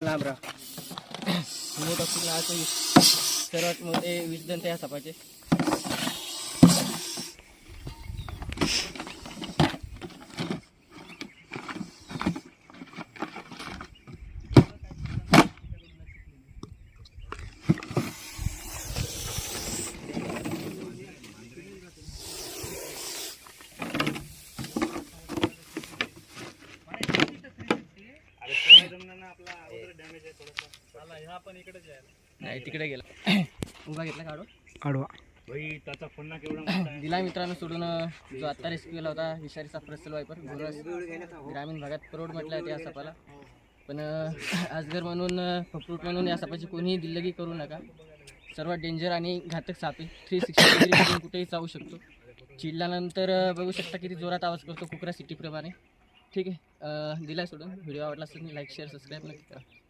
लांब राहा. मोठा सर्वात मोठे विषजंत या सापाचे. नाही तिकडे गेला. उभा घेतला काढू आडवा दिला मित्रांनो सोडून. जो आत्ता रेस्क्यू केला होता विषारी साप रस्सल वायपर घोरस. ग्रामीण भागात परोड म्हटलं आहे त्या सापाला. पण आजगर म्हणून फफ्रूट म्हणून या सापाची कोणीही दिल्लगी करू नका. सर्वात डेंजर आणि घातक साप आहे. 360 डिग्री कुठेही चावू शकतो. चिडल्यानंतर बघू शकता किती जोरात आवाज करतो कुकरा सिटीप्रमाणे. ठीक आहे. दिला सोडून. व्हिडिओ आवडला असेल लाईक शेअर सबस्क्राईब नक्की करा.